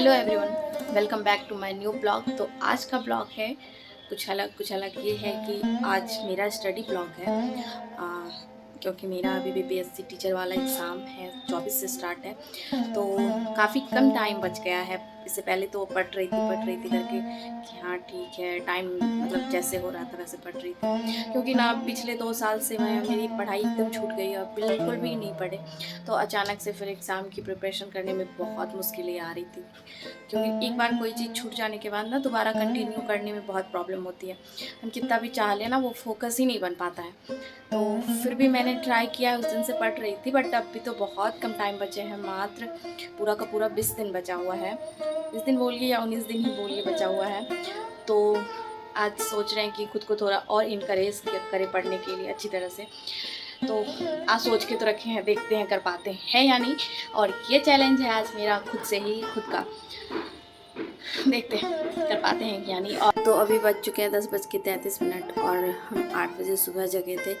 Hello everyone, welcome back to my new blog. तो आज का ब्लॉग है कुछ अलग ये है कि आज मेरा स्टडी ब्लॉग है। क्योंकि मेरा अभी बीपीएससी टीचर वाला एग्ज़ाम है, 24 से स्टार्ट है। तो काफ़ी कम टाइम बच गया है। इससे पहले तो पढ़ रही थी करके कि हाँ ठीक है, टाइम मतलब जैसे हो रहा था वैसे पढ़ रही थी। क्योंकि ना पिछले 2 साल से मैं मेरी पढ़ाई एकदम छूट गई और बिल्कुल भी नहीं पढ़े। तो अचानक से फिर एग्ज़ाम की प्रिपरेशन करने में बहुत मुश्किलें आ रही थी। क्योंकि एक बार कोई चीज़ छूट जाने के बाद ना दोबारा कंटिन्यू करने में बहुत प्रॉब्लम होती है। हम कितना भी चाह लें ना, वो फोकस ही नहीं बन पाता है। तो फिर भी मैंने ट्राई किया, उस दिन से पढ़ रही थी, बट अभी तो बहुत कम टाइम बचे हैं। मात्र पूरा का पूरा 20 दिन बचा हुआ है। 20 दिन बोलिए या 19 दिन ही बोलिए बचा हुआ है। तो आज सोच रहे हैं कि खुद को थोड़ा और इनकरेज करें पढ़ने के लिए अच्छी तरह से। तो आज सोच के तो रखे हैं, देखते हैं कर पाते हैं या नहीं। और ये चैलेंज है आज मेरा खुद से ही, खुद का। देखते हैं कर पाते हैं या नहीं। और तो अभी बज चुके हैं 10:33 और हम 8 बजे सुबह जगे थे।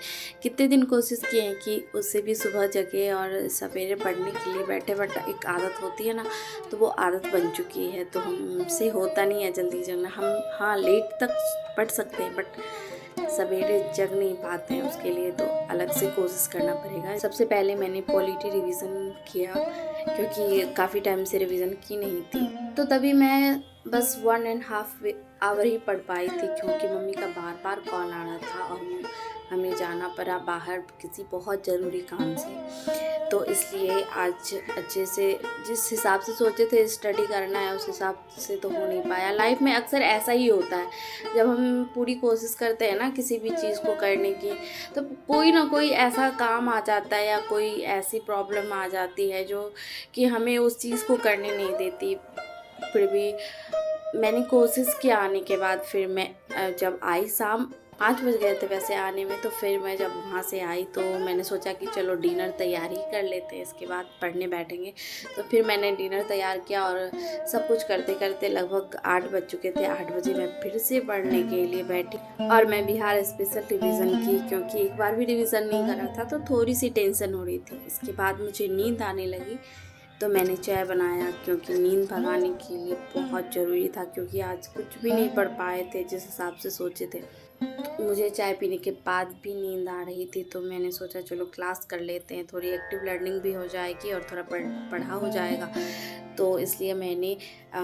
कितने दिन कोशिश किए हैं कि उससे भी सुबह जगे और सवेरे पढ़ने के लिए बैठे, बट एक आदत होती है ना, तो वो आदत बन चुकी है। तो हमसे होता नहीं है जल्दी जगना। हम हाँ लेट तक पढ़ सकते हैं, बट सवेरे जग नहीं पाते हैं। उसके लिए तो अलग से कोशिश करना पड़ेगा। सबसे पहले मैंने पॉलिटी रिवीजन किया, क्योंकि काफ़ी टाइम से रिवीजन की नहीं थी। तो तभी मैं बस 1.5 आवर ही पढ़ पाई थी, क्योंकि मम्मी का बार बार कॉल आ रहा था और हमें जाना पड़ा बाहर किसी बहुत ज़रूरी काम से। तो इसलिए आज अच्छे से जिस हिसाब से सोचे थे स्टडी करना है, उस हिसाब से तो हो नहीं पाया। लाइफ में अक्सर ऐसा ही होता है, जब हम पूरी कोशिश करते हैं ना किसी भी चीज़ को करने की, तो कोई ना कोई ऐसा काम आ जाता है या कोई ऐसी प्रॉब्लम आ जाती है जो कि हमें उस चीज़ को करने नहीं देती। फिर भी मैंने कोशिश किया आने के बाद। फिर मैं जब आई, शाम 5 बज गए थे वैसे आने में। तो फिर मैं जब वहाँ से आई तो मैंने सोचा कि चलो डिनर तैयार ही कर लेते हैं, इसके बाद पढ़ने बैठेंगे। तो फिर मैंने डिनर तैयार किया और सब कुछ करते करते लगभग 8 बज चुके थे। 8 बजे मैं फिर से पढ़ने के लिए बैठी और मैं बिहार स्पेशल रिवीज़न की, क्योंकि एक बार भी रिवीज़न नहीं करा था तो थोड़ी सी टेंशन हो रही थी। इसके बाद मुझे नींद आने लगी, तो मैंने चाय बनाया, क्योंकि नींद भगाने के लिए बहुत ज़रूरी था। क्योंकि आज कुछ भी नहीं पढ़ पाए थे जिस हिसाब से सोचे थे। मुझे चाय पीने के बाद भी नींद आ रही थी, तो मैंने सोचा चलो क्लास कर लेते हैं, थोड़ी एक्टिव लर्निंग भी हो जाएगी और थोड़ा पढ़ा हो जाएगा। तो इसलिए मैंने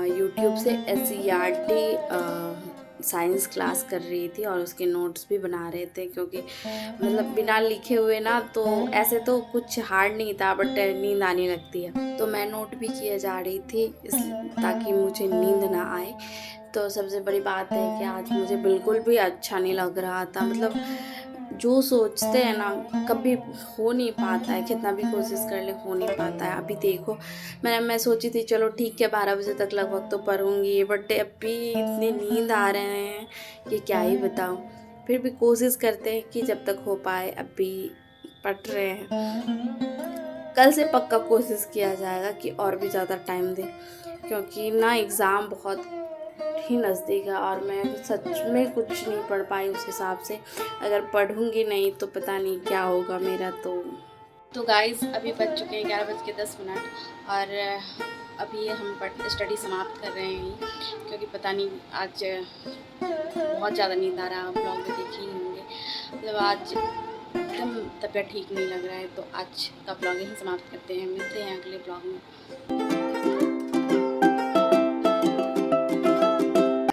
यूट्यूब से SCERT साइंस क्लास कर रही थी और उसके नोट्स भी बना रहे थे। क्योंकि मतलब बिना लिखे हुए ना, तो ऐसे तो कुछ हार्ड नहीं था, बट नींद आने लगती है। तो मैं नोट भी किए जा रही थी ताकि मुझे नींद ना आए। तो सबसे बड़ी बात है कि आज मुझे बिल्कुल भी अच्छा नहीं लग रहा था। मतलब जो सोचते हैं ना, कभी हो नहीं पाता है, कितना भी कोशिश कर ले हो नहीं पाता है। अभी देखो, मैं सोची थी चलो ठीक है 12 बजे तक लगभग तो पढ़ूंगी, बट अभी इतनी नींद आ रहे हैं कि क्या ही बताऊं। फिर भी कोशिश करते हैं कि जब तक हो पाए। अभी पढ़ रहे हैं, कल से पक्का कोशिश किया जाएगा कि और भी ज़्यादा टाइम दें, क्योंकि ना एग्ज़ाम बहुत ही नज़दीक है और मैं सच में कुछ नहीं पढ़ पाई उस हिसाब से। अगर पढ़ूंगी नहीं तो पता नहीं क्या होगा मेरा। तो गाइस अभी बज चुके हैं 11:10 और अभी हम स्टडी समाप्त कर रहे हैं, क्योंकि पता नहीं आज बहुत ज़्यादा नींद आ रहा है। आप ब्लॉग में देख ही होंगे, मतलब आज एकदम तबीयत ठीक नहीं लग रहा है। तो आज का ब्लॉग यहीं समाप्त करते हैं, मिलते हैं अगले ब्लॉग में।